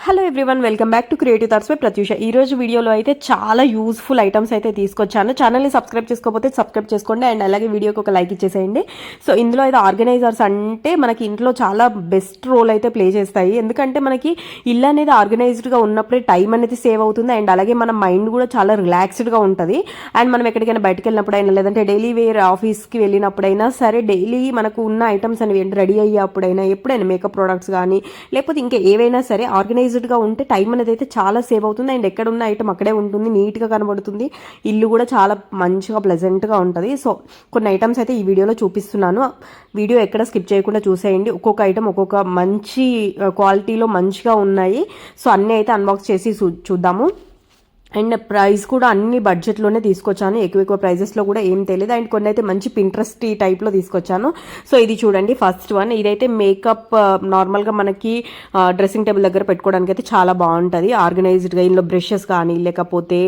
Hello everyone, welcome back to creative thoughts by Pratyusha. ఈ రోజు వీడియోలో అయితే చాలా యూస్ఫుల్ ఐటమ్స్ అయితే తీసుకొచ్చాను. ఛానల్ని సబ్స్క్రైబ్ చేసుకోకపోతే సబ్స్క్రైబ్ చేసుకోండి అండ్ అలాగే వీడియోకి ఒక లైక్ ఇచ్చేసేయండి. సో ఇందులో అయితే ఆర్గనైజర్స్ అంటే మనకి ఇంట్లో చాలా బెస్ట్ రోల్ అయితే ప్లే చేస్తాయి. ఎందుకంటే మనకి ఇల్లు అనేది ఆర్గనైజ్డ్గా ఉన్నప్పుడే టైం అనేది సేవ్ అవుతుంది అండ్ అలాగే మన మైండ్ కూడా చాలా రిలాక్స్డ్గా ఉంటుంది. అండ్ మనం ఎక్కడికైనా బయటకు వెళ్ళినప్పుడైనా లేదంటే డైలీ వేర్ ఆఫీస్కి వెళ్ళినప్పుడైనా సరే, డైలీ మనకు ఉన్న ఐటమ్స్ అనేవి రెడీ అయ్యేప్పుడైనా ఎప్పుడైనా మేకప్ ప్రోడక్ట్స్ కానీ లేకపోతే ఇంకా ఏవైనా సరే ఆర్గనైజ్డ్గా ఉంటే టైం అనేది అయితే చాలా సేవ్ అవుతుంది అండ్ ఎక్కడ ఉన్న ఐటమ్ అక్కడే ఉంటుంది, నీట్గా కనబడుతుంది, ఇల్లు కూడా చాలా మంచిగా ప్లెజెంట్గా ఉంటుంది. సో కొన్ని ఐటమ్స్ అయితే ఈ వీడియోలో చూపిస్తున్నాను. వీడియో ఎక్కడ స్కిప్ చేయకుండా చూసేయండి. ఒక్కొక్క ఐటమ్ ఒక్కొక్క మంచి క్వాలిటీలో మంచిగా ఉన్నాయి. సో అన్నీ అయితే అన్బాక్స్ చేసి చూద్దాము. అండ్ ప్రైస్ కూడా అన్ని బడ్జెట్లోనే తీసుకొచ్చాను, ఎక్కువ ప్రైజెస్లో కూడా ఏం తెలియదు. అండ్ కొన్ని అయితే మంచి పింట్రెస్ట్ టైప్లో తీసుకొచ్చాను. సో ఇది చూడండి, ఫస్ట్ వన్. ఇదైతే మేకప్ నార్మల్గా మనకి డ్రెస్సింగ్ టేబుల్ దగ్గర పెట్టుకోవడానికి అయితే చాలా బాగుంటుంది ఆర్గనైజ్డ్గా. ఇందులో బ్రషెస్ కానీ లేకపోతే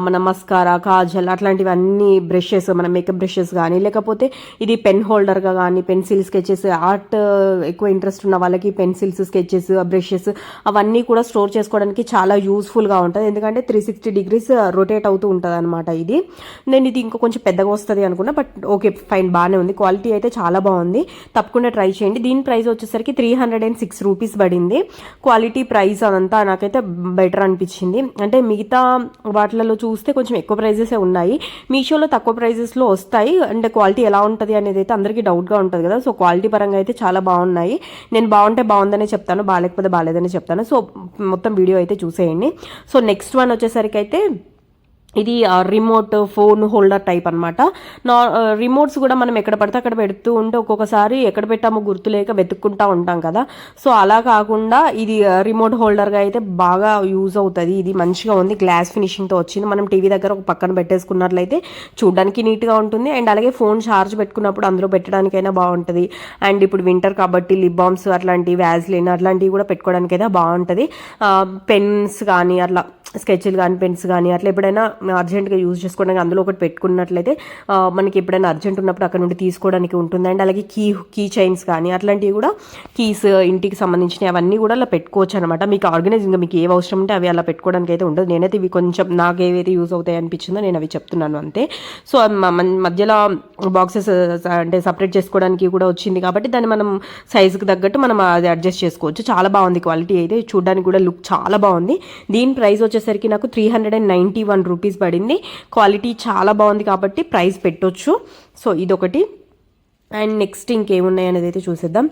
మన మస్కారా, కాజల్ అట్లాంటివన్నీ బ్రషెస్, మన మేకప్ బ్రషెస్ కానీ లేకపోతే ఇది పెన్ హోల్డర్గా కానీ పెన్సిల్, స్కెచెస్, ఆర్ట్ ఎక్కువ ఇంట్రెస్ట్ ఉన్న వాళ్ళకి పెన్సిల్స్, స్కెచెస్, బ్రషెస్ అవన్నీ కూడా స్టోర్ చేసుకోవడానికి చాలా యూస్ఫుల్గా ఉంటుంది. ఎందుకంటే 360 degrees రొటేట్ అవుతూ ఉంటుంది అనమాట. నేను ఇది ఇంకా కొంచెం పెద్దగా వస్తుంది అనుకున్నా, బట్ ఓకే ఫైన్, బాగానే ఉంది. క్వాలిటీ అయితే చాలా బాగుంది, తప్పకుండా ట్రై చేయండి. దీని ప్రైస్ వచ్చేసరికి 306 రూపీస్ పడింది. క్వాలిటీ ప్రైస్ అదంతా నాకైతే బెటర్ అనిపించింది. అంటే మిగతా వాటిలలో చూస్తే కొంచెం ఎక్కువ ప్రైజెసే ఉన్నాయి, మీషోలో తక్కువ ప్రైజెస్లో వస్తాయి. అంటే క్వాలిటీ ఎలా ఉంటుంది అనేది అయితే అందరికీ డౌట్గా ఉంటుంది కదా. సో క్వాలిటీ పరంగా అయితే చాలా బాగున్నాయి. నేను బాగుంటే బాగుందనే చెప్తాను, బాగాలేకపోతే బాగాలేదని చెప్తాను. సో మొత్తం వీడియో అయితే చూసేయండి. సో నెక్స్ట్ వన్ వచ్చేసరికి అయితే ఇది రిమోట్ ఫోన్ హోల్డర్ టైప్ అనమాట. రిమోట్స్ కూడా మనం ఎక్కడ పడితే అక్కడ పెడుతూ ఉంటే ఒక్కొక్కసారి ఎక్కడ పెట్టామో గుర్తులేక వెతుక్కుంటా ఉంటాం కదా. సో అలా కాకుండా ఇది రిమోట్ హోల్డర్గా అయితే బాగా యూజ్ అవుతుంది. ఇది మంచిగా ఉంది, గ్లాస్ ఫినిషింగ్తో వచ్చింది. మనం టీవీ దగ్గర ఒక పక్కన పెట్టేసుకున్నట్లయితే చూడడానికి నీట్గా ఉంటుంది అండ్ అలాగే ఫోన్ ఛార్జ్ పెట్టుకున్నప్పుడు అందులో పెట్టడానికైనా బాగుంటుంది. అండ్ ఇప్పుడు వింటర్ కాబట్టి లిప్ బామ్స్ అట్లాంటివి, వ్యాజ్లిన్ అట్లాంటివి కూడా పెట్టుకోవడానికైతే బాగుంటుంది. పెన్స్ కానీ అట్లా స్కెచ్లు కానీ పెన్స్ కానీ అట్లా ఎప్పుడైనా అర్జెంట్గా యూజ్ చేసుకోవడానికి అందులో ఒకటి పెట్టుకున్నట్లయితే మనకి ఎప్పుడైనా అర్జెంట్ ఉన్నప్పుడు అక్కడ నుండి తీసుకోవడానికి ఉంటుంది. అండ్ అలాగే కీ చైన్స్ కానీ అట్లాంటివి కూడా, కీస్ ఇంటికి సంబంధించినవి అవన్నీ కూడా అలా పెట్టుకోవచ్చు అనమాట. మీకు ఆర్గనైజింగ్గా మీకు ఏవి అవసరం ఉంటే అవి అలా పెట్టుకోవడానికి అయితే ఉంటుంది. నేనైతే ఇవి కొంచెం నాకు ఏవైతే యూజ్ అవుతాయి అనిపించిందో నేను అవి చెప్తున్నాను అంతే. సో మధ్యలో బాక్సెస్ అంటే సపరేట్ చేసుకోవడానికి కూడా వచ్చింది కాబట్టి దాన్ని మనం సైజుకి తగ్గట్టు మనం అది అడ్జస్ట్ చేసుకోవచ్చు. చాలా బాగుంది క్వాలిటీ అయితే, చూడడానికి కూడా లుక్ చాలా బాగుంది. దీని ప్రైస్ వచ్చేసరికి నాకు 391 రూపీస్ పడింది. క్వాలిటీ చాలా బాగుంది కాబట్టి ప్రైస్ పెట్టొచ్చు. సో ఇదొకటి. అండ్ నెక్స్ట్ ఇంకేమున్నాయి అనేది అయితే చూసేద్దాం.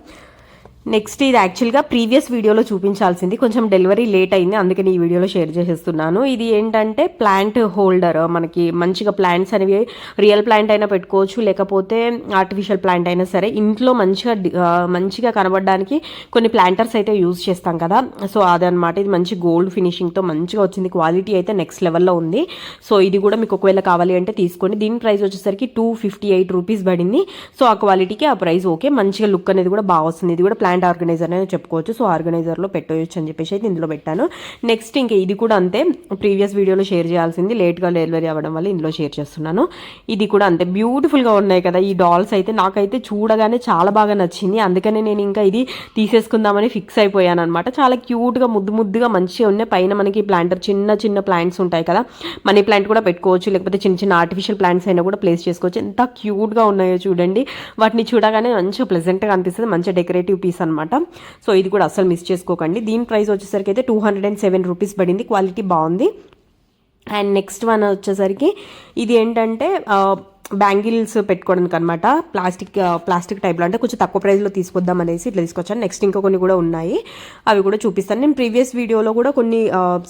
నెక్స్ట్ ఇది యాక్చువల్గా ప్రీవియస్ వీడియోలో చూపించాల్సింది, కొంచెం డెలివరీ లేట్ అయింది, అందుకని ఈ వీడియోలో షేర్ చేసేస్తున్నాను. ఇది ఏంటంటే ప్లాంట్ హోల్డర్. మనకి మంచిగా ప్లాంట్స్ అనేవి రియల్ ప్లాంట్ అయినా పెట్టుకోవచ్చు లేకపోతే ఆర్టిఫిషియల్ ప్లాంట్ అయినా సరే, ఇంట్లో మంచిగా కనబడడానికి కొన్ని ప్లాంటర్స్ అయితే యూజ్ చేస్తాం కదా. సో అదనమాట. ఇది మంచి గోల్డ్ ఫినిషింగ్తో మంచిగా వచ్చింది. క్వాలిటీ అయితే నెక్స్ట్ లెవెల్లో ఉంది. సో ఇది కూడా మీకు ఒకవేళ కావాలి అంటే తీసుకోండి. దీని ప్రైస్ వచ్చేసరికి 258 రూపీస్ పడింది. సో ఆ క్వాలిటీకి ఆ ప్రైస్ ఓకే, మంచిగా లుక్ అనేది కూడా బాగా వస్తుంది. ఇది కూడా ప్లాంట్ ఆర్గనైజర్ అనేది చెప్పుకోవచ్చు. సో ఆర్గనైజర్లో పెట్టవచ్చు అని చెప్పేసి అయితే ఇందులో పెట్టాను. నెక్స్ట్ ఇంకా ఇది కూడా అంతే, ప్రీవియస్ వీడియోలో షేర్ చేయాల్సింది లేట్గా డెలివరీ అవ్వడం వల్ల ఇందులో షేర్ చేస్తున్నాను. ఇది కూడా అంతే, బ్యూటిఫుల్గా ఉన్నాయి కదా ఈ డాల్స్ అయితే. నాకైతే చూడగానే చాలా బాగా నచ్చింది, అందుకనే నేను ఇంకా ఇది తీసేసుకుందామని ఫిక్స్ అయిపోయాను అనమాట. చాలా క్యూట్గా ముద్దుగా మంచిగా ఉన్నాయి. పైన మనకి ప్లాంటర్ చిన్న ప్లాంట్స్ ఉంటాయి కదా, మనీ ప్లాంట్ కూడా పెట్టుకోవచ్చు లేకపోతే చిన్న ఆర్టిఫిషియల్ ప్లాంట్స్ అయినా కూడా ప్లేస్ చేసుకోవచ్చు. ఎంత క్యూట్గా ఉన్నాయో చూడండి. వాటిని చూడగానే మంచిగా ప్లెజెంట్గా అనిపిస్తుంది, మంచి డెకరేటివ్ పీస్ అనమాట. సో ఇది కూడా అస్సలు మిస్ చేసుకోకండి. దీని ప్రైస్ వచ్చేసరికి అయితే 207 రూపీస్ పడింది. క్వాలిటీ బాగుంది. అండ్ నెక్స్ట్ వన్ వచ్చేసరికి ఇది ఏంటంటే బ్యాంగిల్స్ పెట్టుకోవడానికి అనమాట. ప్లాస్టిక్ టైప్లో, అంటే కొంచెం తక్కువ ప్రైస్లో తీసుకొద్దాం అనేసి ఇట్లా తీసుకొచ్చాను. నెక్స్ట్ ఇంకా కొన్ని కూడా ఉన్నాయి, అవి కూడా చూపిస్తాను. నేను ప్రీవియస్ వీడియోలో కూడా కొన్ని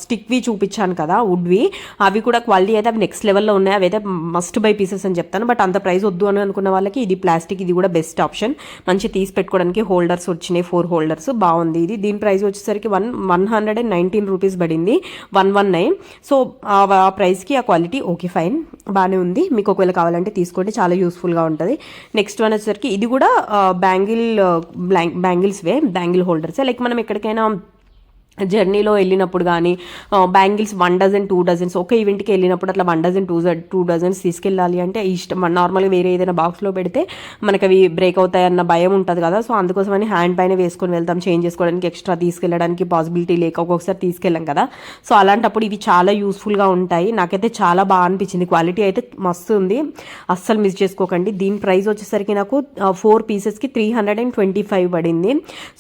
స్టిక్వి చూపించాను కదా, వుడ్వి. అవి కూడా క్వాలిటీ అయితే అవి నెక్స్ట్ లెవెల్లో ఉన్నాయి. అవి అయితే మస్ట్ బై పీసెస్ అని చెప్తాను, బట్ అంత ప్రైస్ వద్దు అని అనుకున్న వాళ్ళకి ఇది ప్లాస్టిక్, ఇది కూడా బెస్ట్ ఆప్షన్. మంచి తీసి పెట్టుకోవడానికి హోల్డర్స్ వచ్చినాయి, 4 హోల్డర్స్, బాగుంది ఇది. దీని ప్రైస్ వచ్చేసరికి 119 రూపీస్ పడింది, 119. సో ఆ ప్రైస్కి ఆ క్వాలిటీ ఓకే ఫైన్, బాగానే ఉంది. మీకు ఒకవేళ కావాలంటే తీసుకోండి, చాలా యూస్ఫుల్గా ఉంటుంది. నెక్స్ట్ వన్ వచ్చేసరికి ఇది కూడా బ్యాంగిల్స్ బ్యాంగిల్ హోల్డర్సే. లైక్ మనం ఎక్కడికైనా జర్నీలో వెళ్ళినప్పుడు కానీ బ్యాంగిల్స్ 1 డజన్ 2 డజన్స్ ఒక ఈవెంట్కి వెళ్ళినప్పుడు అట్లా 1 డజన్ 2 డజన్స్ తీసుకెళ్ళాలి అంటే ఇష్టం. నార్మల్గా వేరే ఏదైనా బాక్స్లో పెడితే మనకి అవి బ్రేక్ అవుతాయన్న భయం ఉంటుంది కదా. సో అందుకోసమని హ్యాండ్ పైన వేసుకొని వెళ్తాం, చేంజ్ చేసుకోవడానికి ఎక్స్ట్రా తీసుకెళ్ళడానికి పాసిబిలిటీ లేక ఒక్కొక్కసారి తీసుకెళ్ళాం కదా. సో అలాంటప్పుడు ఇవి చాలా యూస్ఫుల్గా ఉంటాయి. నాకైతే చాలా బాగా అనిపించింది, క్వాలిటీ అయితే మస్తు ఉంది, అస్సలు మిస్ చేసుకోకండి. దీని ప్రైస్ వచ్చేసరికి నాకు 4 పీసెస్కి 325 పడింది.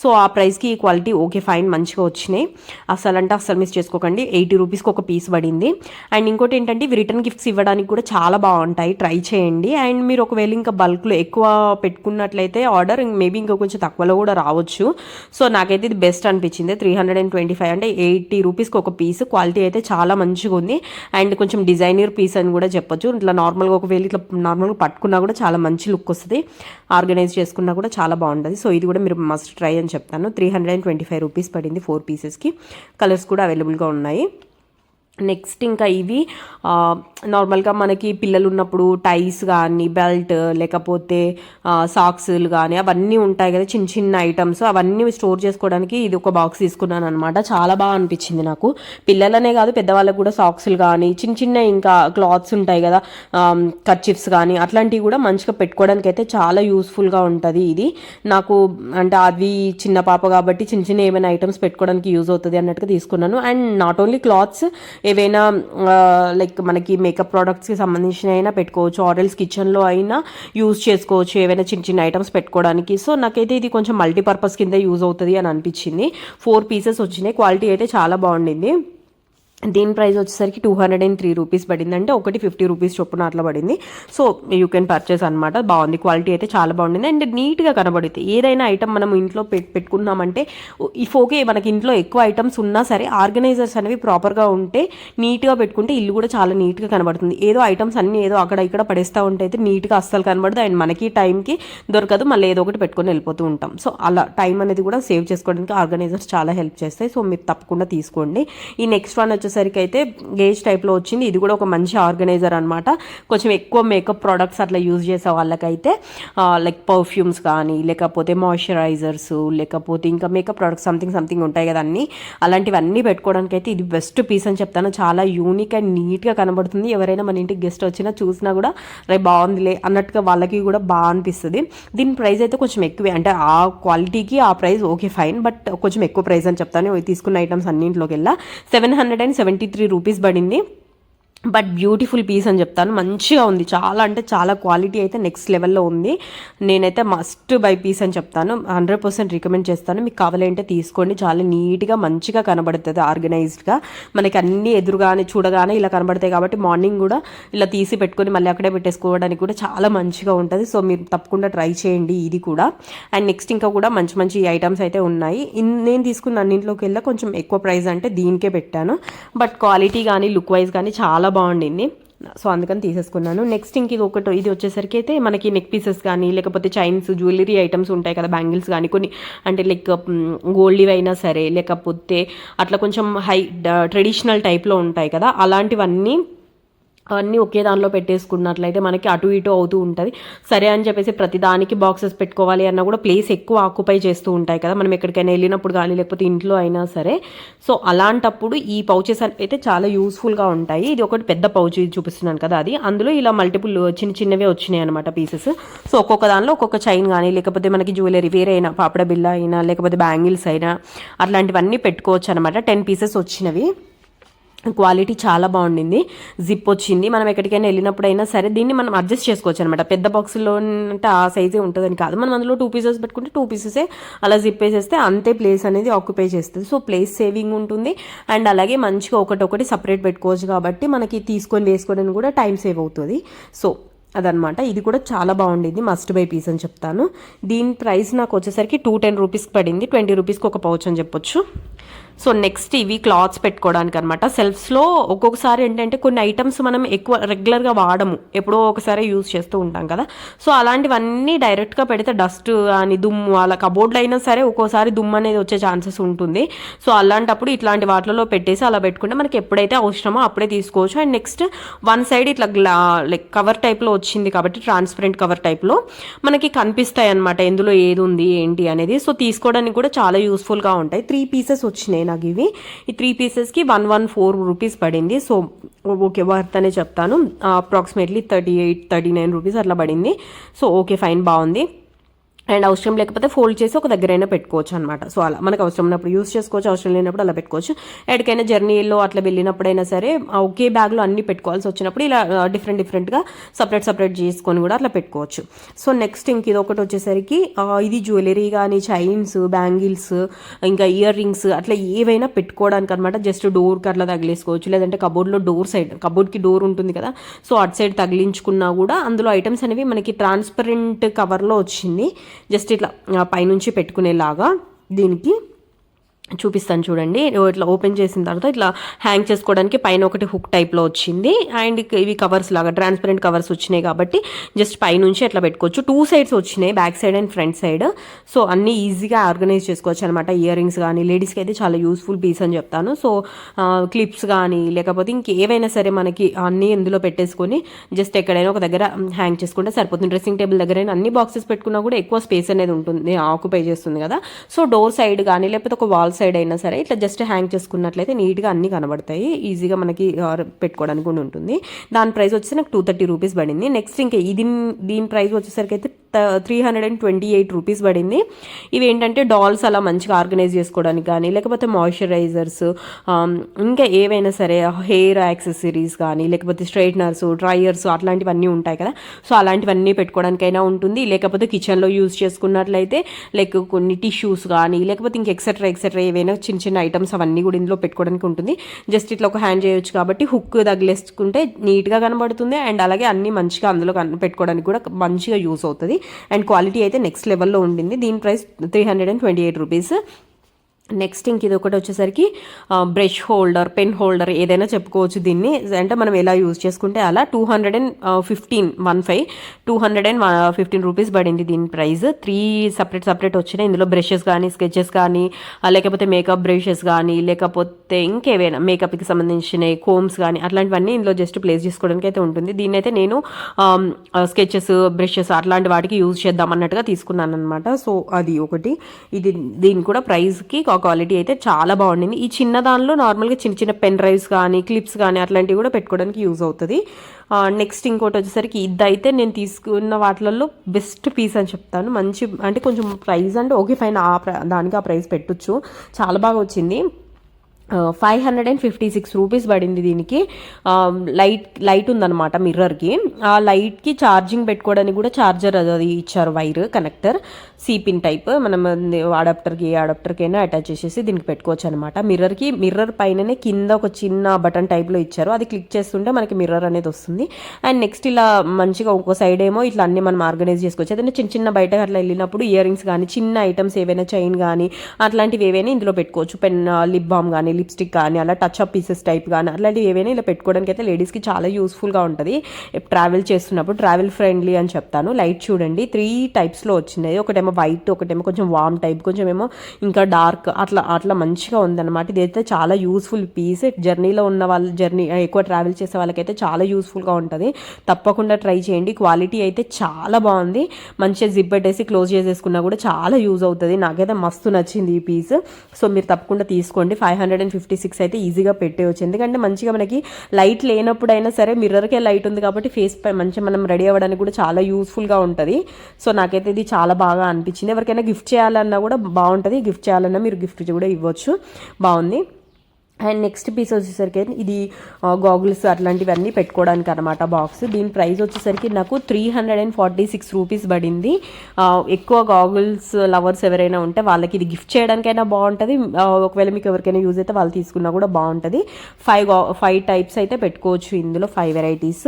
సో ఆ ప్రైస్కి ఈ క్వాలిటీ ఓకే ఫైన్ మంచిగా వచ్చినాయి, అస్సలు మిస్ చేసుకోకండి. 80 రూపీస్కి ఒక పీస్ పడింది. అండ్ ఇంకోటి ఏంటంటే ఇవి రిటర్న్ గిఫ్ట్స్ ఇవ్వడానికి కూడా చాలా బాగుంటాయి, ట్రై చేయండి. అండ్ మీరు ఒకవేళ ఇంకా బల్క్లో ఎక్కువ పెట్టుకున్నట్లయితే ఆర్డర్ మేబీ ఇంకా కొంచెం తక్కువలో కూడా రావచ్చు. సో నాకైతే ఇది బెస్ట్ అనిపించింది. 325 అంటే 80 రూపీస్కి ఒక పీస్, క్వాలిటీ అయితే చాలా మంచిగా ఉంది. అండ్ కొంచెం డిజైనర్ పీస్ అని కూడా చెప్పొచ్చు. ఇట్లా నార్మల్గా ఒకవేళ ఇట్లా నార్మల్గా పట్టుకున్నా కూడా చాలా మంచి లుక్ వస్తుంది, ఆర్గనైజ్ చేసుకున్నా కూడా చాలా బాగుంటుంది. సో ఇది కూడా మీరు మస్ట్ ట్రై అని చెప్తాను. 325 రూపీస్ పడింది 4 పీసెస్కి. కలర్స్ కూడా అవైలబుల్గా ఉన్నాయి. నెక్స్ట్ ఇంకా ఇవి నార్మల్గా మనకి పిల్లలు ఉన్నప్పుడు టైస్ కానీ బెల్ట్ లేకపోతే సాక్స్లు కానీ అవన్నీ ఉంటాయి కదా, చిన్న చిన్న ఐటమ్స్ అవన్నీ స్టోర్ చేసుకోవడానికి ఇది ఒక బాక్స్ తీసుకున్నాను అనమాట. చాలా బాగా అనిపించింది నాకు. పిల్లలనే కాదు పెద్దవాళ్ళకి కూడా సాక్స్లు కానీ చిన్న చిన్న ఇంకా క్లాత్స్ ఉంటాయి కదా, కర్చిప్స్ కానీ అట్లాంటివి కూడా మంచిగా పెట్టుకోవడానికి అయితే చాలా యూస్ఫుల్గా ఉంటుంది ఇది నాకు. అంటే అవి చిన్న పాప కాబట్టి చిన్న చిన్న ఏమైనా ఐటమ్స్ పెట్టుకోవడానికి యూజ్ అవుతుంది అన్నట్టుగా తీసుకున్నాను. అండ్ నాట్ ఓన్లీ క్లాత్స్, ఏవైనా లైక్ మనకి మేకప్ ప్రోడక్ట్స్కి సంబంధించిన అయినా పెట్టుకోవచ్చు, ఆర్ఎల్స్ కిచెన్లో అయినా యూజ్ చేసుకోవచ్చు ఏవైనా చిన్న చిన్న ఐటమ్స్ పెట్టుకోవడానికి. సో నాకైతే ఇది కొంచెం మల్టీపర్పస్ కింద యూజ్ అవుతుంది అని అనిపించింది. 4 పీసెస్ వచ్చినాయి, క్వాలిటీ అయితే చాలా బాగుండింది. దీని ప్రైస్ వచ్చేసరికి 203 రూపీస్ పడింది, అంటే ఒకటి 50 రూపీస్ చొప్పున అట్లా పడింది. సో యూ కెన్ పర్చేస్ అనమాట. బాగుంది, క్వాలిటీ అయితే చాలా బాగుండింది. అండ్ నీట్గా కనబడుతుంది. ఏదైనా ఐటమ్ మనం ఇంట్లో పెట్టుకున్నామంటే ఇఫ్ ఓకే మనకి ఇంట్లో ఎక్కువ ఐటమ్స్ ఉన్నా సరే ఆర్గనైజర్స్ అనేవి ప్రాపర్గా ఉంటే నీట్గా పెట్టుకుంటే ఇల్లు కూడా చాలా నీట్గా కనబడుతుంది. ఏదో ఐటమ్స్ అన్నీ ఏదో అక్కడ ఇక్కడ పడేస్తూ ఉంటే అయితే నీట్గా అస్సలు కనబడదు. అండ్ మనకి టైంకి దొరకదు, మళ్ళీ ఏదో ఒకటి పెట్టుకొని వెళ్ళిపోతూ ఉంటాం. సో అలా టైం అనేది కూడా సేవ్ చేసుకోవడానికి ఆర్గనైజర్స్ చాలా హెల్ప్ చేస్తాయి. సో మీరు తప్పకుండా తీసుకోండి. ఈ నెక్స్ట్ వన్ వచ్చేసరికి అయితే గేజ్ టైప్లో వచ్చింది. ఇది కూడా ఒక మంచి ఆర్గనైజర్ అనమాట. కొంచెం ఎక్కువ మేకప్ ప్రోడక్ట్స్ అట్లా యూజ్ చేసే వాళ్ళకైతే లైక్ పర్ఫ్యూమ్స్ కానీ లేకపోతే మాయిశ్చరైజర్స్ లేకపోతే ఇంకా మేకప్ ప్రోడక్ట్స్ సంథింగ్ ఉంటాయి కదా, అన్నీ అలాంటివన్నీ పెట్టుకోవడానికి అయితే ఇది బెస్ట్ పీస్ అని చెప్తాను. చాలా యూనిక్ అండ్ నీట్గా కనబడుతుంది. ఎవరైనా మన ఇంటికి గెస్ట్ వచ్చినా చూసినా కూడా రే బాగుందిలే అన్నట్టుగా వాళ్ళకి కూడా బాగా అనిపిస్తుంది. దీని ప్రైస్ అయితే కొంచెం ఎక్కువే, అంటే ఆ క్వాలిటీకి ఆ ప్రైస్ ఓకే ఫైన్, బట్ కొంచెం ఎక్కువ ప్రైస్ అని చెప్తాను. తీసుకున్న ఐటమ్స్ అన్నింటిలోకి వెళ్ళా 773 రూపీస్ పడింది. బట్ బ్యూటిఫుల్ పీస్ అని చెప్తాను, మంచిగా ఉంది. చాలా అంటే చాలా క్వాలిటీ అయితే నెక్స్ట్ లెవెల్లో ఉంది. నేనైతే మస్ట్ బై పీస్ అని చెప్తాను, 100% రికమెండ్ చేస్తాను. మీకు కావాలంటే తీసుకోండి. చాలా నీట్గా మంచిగా కనబడుతుంది, ఆర్గనైజ్డ్గా మనకి అన్నీ ఎదురుగానే చూడగానే ఇలా కనబడతాయి కాబట్టి మార్నింగ్ కూడా ఇలా తీసి పెట్టుకొని మళ్ళీ అక్కడే పెట్టేసుకోవడానికి కూడా చాలా మంచిగా ఉంటుంది. సో మీరు తప్పకుండా ట్రై చేయండి ఇది కూడా. అండ్ నెక్స్ట్ ఇంకా కూడా మంచి మంచి ఐటమ్స్ అయితే ఉన్నాయి. నేను తీసుకున్న అన్నింటిలోకి వెళ్ళా కొంచెం ఎక్కువ ప్రైస్ అంటే దీనికే పెట్టాను, బట్ క్వాలిటీ కానీ లుక్ వైజ్ కానీ చాలా బాగుండింది. సో అందుకని తీసేసుకున్నాను. నెక్స్ట్ ఇంక ఇది వచ్చేసరికి అయితే మనకి నెక్ పీసెస్ కానీ లేకపోతే చైన్స్ జ్యువెలరీ ఐటమ్స్ ఉంటాయి కదా, బ్యాంగిల్స్ కానీ కొన్ని అంటే లైక్ గోల్డ్వి అయినా సరే లేకపోతే అట్లా కొంచెం ట్రెడిషనల్ టైప్లో ఉంటాయి కదా, అలాంటివన్నీ అవన్నీ ఒకే దానిలో పెట్టేసుకున్నట్లయితే మనకి అటు ఇటు అవుతూ ఉంటుంది. సరే అని చెప్పేసి ప్రతి దానికి బాక్సెస్ పెట్టుకోవాలి అన్నా కూడా ప్లేస్ ఎక్కువ ఆక్యుపై చేస్తూ ఉంటాయి కదా మనం ఎక్కడికైనా వెళ్ళినప్పుడు కానీ లేకపోతే ఇంట్లో అయినా సరే. సో అలాంటప్పుడు ఈ పౌచెస్ అయితే చాలా యూస్ఫుల్గా ఉంటాయి. ఇది ఒకటి పెద్ద పౌచ్ చూపిస్తున్నాను కదా, అది అందులో ఇలా మల్టిపుల్ చిన్న చిన్నవే వచ్చినాయి అనమాట పీసెస్. సో ఒక్కొక్క దానిలో ఒక్కొక్క చైన్ కానీ లేకపోతే మనకి జ్యువెలరీ వేరే అయినా పాపడ బిల్ల అయినా లేకపోతే బ్యాంగిల్స్ అయినా అట్లాంటివన్నీ పెట్టుకోవచ్చు అనమాట. 10 పీసెస్ వచ్చినవి. క్వాలిటీ చాలా బాగుండింది. జిప్ వచ్చింది. మనం ఎక్కడికైనా వెళ్ళినప్పుడైనా సరే దీన్ని మనం అడ్జస్ట్ చేసుకోవచ్చు అనమాట. పెద్ద బాక్స్లో అంటే ఆ సైజే ఉంటుందని కాదు, మనం అందులో 2 పీసెస్ పెట్టుకుంటే 2 పీసెసే అలా జిప్ వేసేస్తే అంతే ప్లేస్ అనేది ఆక్యుపై చేస్తుంది. సో ప్లేస్ సేవింగ్ ఉంటుంది. అండ్ అలాగే మంచిగా ఒకటొకటి సపరేట్ పెట్టుకోవచ్చు కాబట్టి మనకి తీసుకొని వేసుకోవడానికి కూడా టైం సేవ్ అవుతుంది. సో అదనమాట. ఇది కూడా చాలా బాగుండేది, మస్ట్ బై పీస్ అని చెప్తాను. దీని ప్రైస్ నాకు వచ్చేసరికి 210 రూపీస్కి పడింది. 20 రూపీస్కి ఒక పౌచ్ అని చెప్పొచ్చు. సో నెక్స్ట్ ఇవి క్లాత్స్ పెట్టుకోవడానికి అనమాట. సెల్ఫ్స్లో ఒక్కొక్కసారి ఏంటంటే కొన్ని ఐటమ్స్ మనం ఎక్కువ రెగ్యులర్గా వాడము, ఎప్పుడో ఒకసారి యూజ్ చేస్తూ ఉంటాం కదా. సో అలాంటివన్నీ డైరెక్ట్గా పెడితే డస్ట్ అని దుమ్ము అలా కబోర్డ్లో అయినా సరే ఒక్కోసారి దుమ్ము అనేది వచ్చే ఛాన్సెస్ ఉంటుంది. సో అలాంటప్పుడు ఇట్లాంటి వాటిలో పెట్టేసి అలా పెట్టుకుంటే మనకి ఎప్పుడైతే అవసరమో అప్పుడే తీసుకోవచ్చు. అండ్ నెక్స్ట్ వన్ సైడ్ ఇట్లా లైక్ కవర్ టైప్లో వచ్చింది కాబట్టి ట్రాన్స్పరెంట్ కవర్ టైప్లో మనకి కనిపిస్తాయి అనమాట ఎందులో ఏది ఉంది ఏంటి అనేది. సో తీసుకోవడానికి కూడా చాలా యూస్ఫుల్గా ఉంటాయి. 3 పీసెస్ వచ్చినాయి నాకు ఇవి. ఈ 3 పీసెస్కి 114 రూపీస్ పడింది. సో ఓకే వర్త్ అనే చెప్తాను. అప్రాక్సిమేట్లీ 38-39 రూపీస్ అట్లా పడింది. సో ఓకే ఫైన్, బాగుంది. అండ్ అవసరం లేకపోతే ఫోల్డ్ చేసి ఒక దగ్గరైనా పెట్టుకోవచ్చు అనమాట. సో అలా మనకు అవసరం ఉన్నప్పుడు యూస్ చేసుకోవచ్చు, అవసరం లేనప్పుడు అలా పెట్టుకోవచ్చు. ఎక్కడికైనా జర్నీలో అట్లా వెళ్ళినప్పుడైనా సరే ఒకే బ్యాగ్లో అన్ని పెట్టుకోవాల్సి వచ్చినప్పుడు ఇలా డిఫరెంట్గా సపరేట్ చేసుకొని కూడా అట్లా పెట్టుకోవచ్చు. సో నెక్స్ట్ ఇంక ఇది ఒకటి వచ్చేసరికి ఇది జ్యువెలరీ కానీ చైన్స్, బ్యాంగిల్స్, ఇంకా ఇయర్ రింగ్స్ అట్లా ఏవైనా పెట్టుకోవడానికి అనమాట. జస్ట్ డోర్కి అట్లా తగిలేసుకోవచ్చు, లేదంటే కబోర్డ్లో కబోర్డ్కి డోర్ ఉంటుంది కదా, సో అటు సైడ్ తగిలించుకున్నా కూడా అందులో ఐటమ్స్ అనేవి మనకి ట్రాన్స్పరెంట్ కవర్లో వచ్చింది. జస్ట్ ఇట్లా పైనుంచి పెట్టుకునేలాగా దీనికి చూపిస్తాను చూడండి. ఇట్లా ఓపెన్ చేసిన తర్వాత ఇట్లా హ్యాంగ్ చేసుకోవడానికి పైన ఒకటి హుక్ టైప్లో వచ్చింది. అండ్ ఇవి కవర్స్ లాగా ట్రాన్స్పరెంట్ కవర్స్ వచ్చినాయి కాబట్టి జస్ట్ పైనుంచి అట్లా పెట్టుకోవచ్చు. 2 సైడ్స్ వచ్చినాయి, back side and front side. So అన్నీ ఈజీగా ఆర్గనైజ్ చేసుకోవచ్చు అనమాట. ఇయర్ రింగ్స్ కానీ లేడీస్కి అయితే చాలా యూస్ఫుల్ పీస్ అని చెప్తాను. సో క్లిప్స్ కానీ లేకపోతే ఇంకేవైనా సరే మనకి అన్నీ ఇందులో పెట్టేసుకొని జస్ట్ ఎక్కడైనా ఒక దగ్గర హ్యాంగ్ చేసుకుంటే సరిపోతుంది. డ్రెస్సింగ్ టేబుల్ దగ్గర అన్ని బాక్సెస్ పెట్టుకున్నా కూడా ఎక్కువ స్పేస్ అనేది ఉంటుంది, ఆక్యుపై చేస్తుంది కదా. సో డోర్ సైడ్ కానీ లేకపోతే ఒక వాల్ సైడ్ అయినా సరే ఇట్లా జస్ట్ హ్యాంగ్ చేసుకున్నట్లయితే నీట్గా అన్ని కనబడతాయి, ఈజీగా మనకి పెట్టుకోవడానికి కూడా ఉంటుంది. దాని ప్రైస్ వచ్చేసి నాకు 230 రూపీస్ పడింది. నెక్స్ట్ ఇంకా దీని ప్రైస్ వచ్చేసరికి అయితే 328 రూపీస్ పడింది. ఇవి ఏంటంటే డాల్స్ అలా మంచిగా ఆర్గనైజ్ చేసుకోవడానికి కానీ లేకపోతే మాయిశ్చరైజర్స్, ఇంకా ఏవైనా సరే హెయిర్ యాక్సెసరీస్ కానీ లేకపోతే స్ట్రైట్నర్స్, డ్రైయర్స్ అట్లాంటివన్నీ ఉంటాయి కదా. సో అలాంటివన్నీ పెట్టుకోవడానికైనా ఉంటుంది. లేకపోతే కిచెన్లో యూజ్ చేసుకున్నట్లయితే లైక్ కొన్ని టిష్యూస్ కానీ లేకపోతే ఇంక ఎక్సెట్రా ఏవైనా చిన్న ఐటమ్స్ అవన్నీ కూడా ఇందులో పెట్టుకోవడానికి ఉంటుంది. జస్ట్ ఇట్లా ఒక హ్యాండ్ చేయొచ్చు కాబట్టి హుక్ తగిలేసుకుంటే నీట్గా కనబడుతుంది. అండ్ అలాగే అన్ని మంచిగా అందులో పెట్టుకోవడానికి కూడా మంచిగా యూస్ అవుతుంది. అండ్ క్వాలిటీ అయితే నెక్స్ట్ లెవెల్లో ఉండింది. దీని ప్రైస్ 328 రూపీస్. నెక్స్ట్ ఇంక ఇది ఒకటి వచ్చేసరికి బ్రష్ హోల్డర్, పెన్ హోల్డర్ ఏదైనా చెప్పుకోవచ్చు దీన్ని. అంటే మనం ఎలా యూజ్ చేసుకుంటే అలా 215 రూపీస్ పడింది దీని ప్రైస్. 3 సపరేట్ వచ్చినాయి. ఇందులో బ్రషెస్ కానీ స్కెచెస్ కానీ లేకపోతే మేకప్ బ్రషెస్ కానీ లేకపోతే ఇంకేవైనా మేకప్కి సంబంధించిన కోమ్స్ కానీ అట్లాంటివన్నీ ఇందులో జస్ట్ ప్లేస్ చేసుకోవడానికి అయితే ఉంటుంది. దీన్ని అయితే నేను స్కెచెస్, బ్రషెస్ అట్లాంటి వాటికి యూజ్ చేద్దాం అన్నట్టుగా తీసుకున్నాను అనమాట. సో అది ఒకటి. దీని కూడా ప్రైస్కి క్వాలిటీ అయితే చాలా బాగుండింది. ఈ చిన్న దానిలో నార్మల్గా చిన్న పెన్ డ్రైవ్స్ కానీ క్లిప్స్ కానీ అట్లాంటివి కూడా పెట్టుకోవడానికి యూజ్ అవుతుంది. నెక్స్ట్ ఇంకోటి వచ్చేసరికి ఇదైతే నేను తీసుకున్న వాటిలలో బెస్ట్ పీస్ అని చెప్తాను. మంచి అంటే కొంచెం ప్రైస్ అంటే ఓకే ఫైన్, దానికి ఆ ప్రైస్ పెట్టొచ్చు. చాలా బాగా వచ్చింది. 556 రూపీస్ పడింది దీనికి. లైట్ ఉందన్నమాట మిర్రర్కి. ఆ లైట్కి ఛార్జింగ్ పెట్టుకోవడానికి కూడా ఛార్జర్ అది ఇచ్చారు, వైర్ కనెక్టర్, సిపిన్ టైప్. మనం అడాప్టర్కైనా అటాచ్ చేసేసి దీనికి పెట్టుకోవచ్చు అనమాట. మిర్రర్ పైననే కింద ఒక చిన్న బటన్ టైప్లో ఇచ్చారు, అది క్లిక్ చేస్తుంటే మనకి మిర్రర్ అనేది వస్తుంది. అండ్ నెక్స్ట్ ఇలా మంచిగా ఒక సైడ్ ఏమో ఇట్లా అన్ని మనం ఆర్గనైజ్ చేసుకోవచ్చు. అదే చిన్న బయట అట్లా వెళ్ళినప్పుడు ఇయర్ రింగ్స్ కానీ చిన్న ఐటమ్స్ ఏవైనా చైన్ కానీ అట్లాంటివి ఏవైనా ఇందులో పెట్టుకోవచ్చు. పెన్, లిప్ బామ్ కానీ లిప్స్టిక్ కానీ అలా టచ్ అప్ పీసెస్ టైప్ కానీ అట్లాంటివి ఏవైనా ఇలా పెట్టుకోవడానికి అయితే లేడీస్కి చాలా యూస్ఫుల్గా ఉంటుంది. ట్రావెల్ చేస్తున్నప్పుడు ట్రావెల్ ఫ్రెండ్లీ అని చెప్తాను. లైట్ చూడండి 3 టైప్స్లో వచ్చినాయి. ఒకటేమో వైట్, ఒకటేమో కొంచెం వామ్ టైప్, కొంచెం ఏమో ఇంకా డార్క్, అట్లా మంచిగా ఉందన్నమాట. ఇదైతే చాలా యూస్ఫుల్ పీస్. జర్నీలో ఉన్న వాళ్ళు, ఎక్కువ ట్రావెల్ చేసే వాళ్ళకైతే చాలా యూస్ఫుల్గా ఉంటుంది. తప్పకుండా ట్రై చేయండి. క్వాలిటీ అయితే చాలా బాగుంది. మంచిగా జిప్ పెట్టేసి క్లోజ్ చేసేసుకున్నా కూడా చాలా యూజ్ అవుతుంది. నాకైతే మస్తు నచ్చింది ఈ పీస్. సో మీరు తప్పకుండా తీసుకోండి. 556 అయితే ఈజీగా పెట్టేయచ్చు. ఎందుకంటే మంచిగా మనకి లైట్ లేనప్పుడైనా సరే మిర్రర్కే లైట్ ఉంది కాబట్టి ఫేస్ పై మంచిగా మనం రెడీ అవ్వడానికి కూడా చాలా యూస్ఫుల్గా ఉంటుంది. సో నాకైతే ఇది చాలా బాగా అనిపించింది. ఎవరికైనా గిఫ్ట్ చేయాలన్నా కూడా బాగుంటుంది. గిఫ్ట్ చేయాలన్నా మీరు గిఫ్ట్ కూడా ఇవ్వచ్చు. బాగుంది. అండ్ నెక్స్ట్ పీస్ వచ్చేసరికి ఇది గాగుల్స్ అట్లాంటివన్నీ పెట్టుకోవడానికి అనమాట బాక్స్. దీని ప్రైస్ వచ్చేసరికి నాకు 346 రూపీస్ పడింది. ఎక్కువ గాగుల్స్ లవర్స్ ఎవరైనా ఉంటే వాళ్ళకి ఇది గిఫ్ట్ చేయడానికైనా బాగుంటుంది. ఒకవేళ మీకు ఎవరికైనా యూజ్ అయితే వాళ్ళు తీసుకున్నా కూడా బాగుంటుంది. 5 టైప్స్ అయితే పెట్టుకోవచ్చు ఇందులో, 5 వెరైటీస్.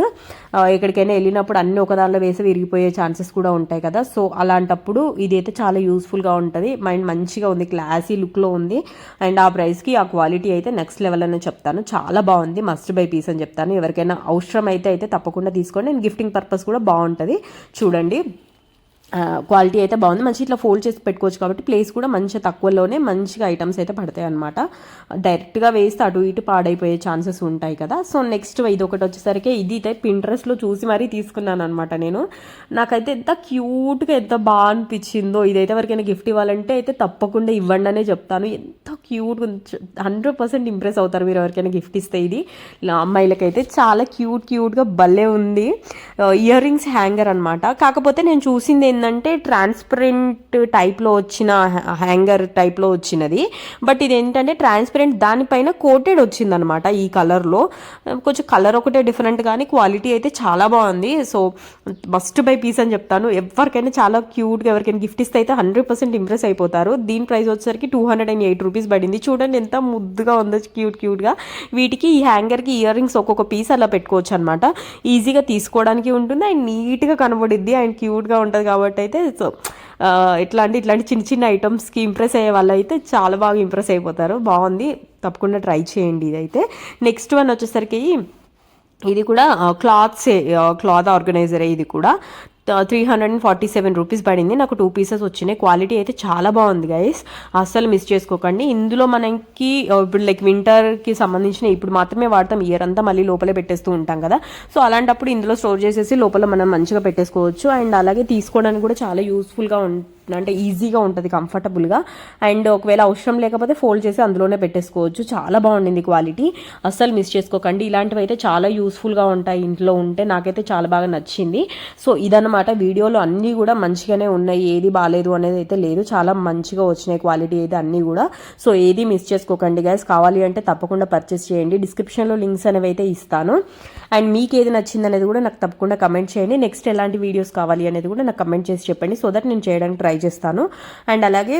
ఎక్కడికైనా వెళ్ళినప్పుడు అన్ని ఒక దానిలో వేసి విరిగిపోయే ఛాన్సెస్ కూడా ఉంటాయి కదా. సో అలాంటప్పుడు ఇది అయితే చాలా యూస్ఫుల్గా ఉంటుంది. మైండ్ మంచిగా ఉంది, క్లాసీ లుక్లో ఉంది. అండ్ ఆ ప్రైస్కి ఆ క్వాలిటీ అయితే నెక్స్ట్ లెవెల్ అని చెప్తాను. చాలా బాగుంది, మస్ట్ బై పీస్ అని చెప్తాను. ఎవరికైనా అవసరం అయితే తప్పకుండా తీసుకోండి. అండ్ గిఫ్టింగ్ పర్పస్ కూడా బాగుంటుంది. చూడండి క్వాలిటీ అయితే బాగుంది. మంచి ఇట్లా ఫోల్డ్ చేసి పెట్టుకోవచ్చు కాబట్టి ప్లేస్ కూడా మంచిగా తక్కువలోనే మంచిగా ఐటమ్స్ అయితే పడతాయి అనమాట. డైరెక్ట్గా వేస్తే అటు ఇటు పాడైపోయే ఛాన్సెస్ ఉంటాయి కదా. సో నెక్స్ట్ ఇది ఒకటి వచ్చేసరికి ఇది అయితే పింట్రెస్ట్లో చూసి మరీ తీసుకున్నాను అనమాట నేను. నాకైతే ఎంత క్యూట్గా ఎంత బాగా అనిపించిందో. ఇదైతే ఎవరికైనా గిఫ్ట్ ఇవ్వాలంటే అయితే తప్పకుండా ఇవ్వండి అనే చెప్తాను. ఎంత క్యూట్గా 100% ఇంప్రెస్ అవుతారు మీరు ఎవరికైనా గిఫ్ట్ ఇస్తే. ఇది అమ్మాయిలకైతే చాలా క్యూట్గా భలే ఉంది. ఇయర్ రింగ్స్ హ్యాంగర్ అనమాట. కాకపోతే నేను చూసింది ఏంటంటే ట్రాన్స్పరెంట్ టైప్లో వచ్చిన హ్యాంగర్ టైప్లో వచ్చినది. బట్ ఇది ఏంటంటే ట్రాన్స్పరెంట్ దానిపైన కోటెడ్ వచ్చిందనమాట ఈ కలర్లో. కొంచెం కలర్ ఒకటే డిఫరెంట్ కానీ క్వాలిటీ అయితే చాలా బాగుంది. సో మస్ట్ బై పీస్ అని చెప్తాను. ఎవరికైనా చాలా క్యూట్గా ఎవరికైనా గిఫ్ట్ ఇస్తే అయితే 100% ఇంప్రెస్ అయిపోతారు. దీని ప్రైస్ వచ్చేసరికి 208 రూపీస్ పడింది. చూడండి ఎంత ముద్దుగా ఉందో క్యూట్గా. వీటికి ఈ హ్యాంగర్కి ఇయర్ రింగ్స్ ఒక్కొక్క పీస్ అలా పెట్టుకోవచ్చు అనమాట. ఈజీగా తీసుకోవడానికి ఉంటుంది అండ్ నీట్గా కనబడిద్ది అండ్ క్యూట్గా ఉంటుంది కాబట్టి అయితే. సో ఇట్లాంటి చిన్న ఐటమ్స్కి ఇంప్రెస్ అయ్యే వాళ్ళు అయితే చాలా బాగా ఇంప్రెస్ అయిపోతారు. బాగుంది, తప్పకుండా ట్రై చేయండి ఇదైతే. నెక్స్ట్ వన్ వచ్చేసరికి ఇది కూడా క్లాత్ ఆర్గనైజరే. ఇది కూడా 347 రూపీస్ పడింది. నాకు 2 పీసెస్ వచ్చినాయి. క్వాలిటీ అయితే చాలా బాగుంది గైస్, అస్సలు మిస్ చేసుకోకండి. ఇందులో మనకి ఇప్పుడు లైక్ వింటర్కి సంబంధించిన ఇప్పుడు మాత్రమే వాడతాం, ఇయర్ అంతా మళ్ళీ లోపలే పెట్టేస్తూ ఉంటాం కదా. సో అలాంటప్పుడు ఇందులో స్టోర్ చేసేసి లోపల మనం మంచిగా పెట్టేసుకోవచ్చు. అండ్ అలాగే తీసుకోవడానికి కూడా చాలా యూస్ఫుల్గా అంటే ఈజీగా ఉంటుంది, కంఫర్టబుల్గా. అండ్ ఒకవేళ అవసరం లేకపోతే ఫోల్డ్ చేసి అందులోనే పెట్టేసుకోవచ్చు. చాలా బాగుండింది క్వాలిటీ, అస్సలు మిస్ చేసుకోకండి. ఇలాంటివి అయితే చాలా యూస్ఫుల్గా ఉంటాయి ఇంట్లో ఉంటే. నాకైతే చాలా బాగా నచ్చింది. సో ఇదన్నమాట. వీడియోలో అన్నీ కూడా మంచిగానే ఉన్నాయి, ఏది బాగాలేదు అనేది అయితే లేదు. చాలా మంచిగా వచ్చినాయి క్వాలిటీ అయితే అన్నీ కూడా. సో ఏది మిస్ చేసుకోకండి గైస్. కావాలి అంటే తప్పకుండా పర్చేస్ చేయండి. డిస్క్రిప్షన్లో లింక్స్ అనేవి అయితే ఇస్తాను. అండ్ మీకు ఏది నచ్చింది అనేది కూడా నాకు తప్పకుండా కమెంట్ చేయండి. నెక్స్ట్ ఎలాంటి వీడియోస్ కావాలి అనేది కూడా నాకు కమెంట్ చేసి చెప్పండి, సో దట్ నేను చేయడానికి ట్రై చేస్తాను. అండ్ అలాగే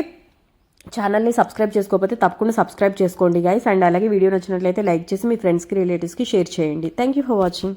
ఛానల్ని సబ్స్క్రైబ్ చేసుకోకపోతే తప్పకుండా సబ్స్క్రైబ్ చేసుకోండి గైస్. అండ్ అలాగే వీడియో నచ్చినట్లయితే లైక్ చేసి మీ ఫ్రెండ్స్కి రిలేటివ్స్కి షేర్ చేయండి. Thank you for watching.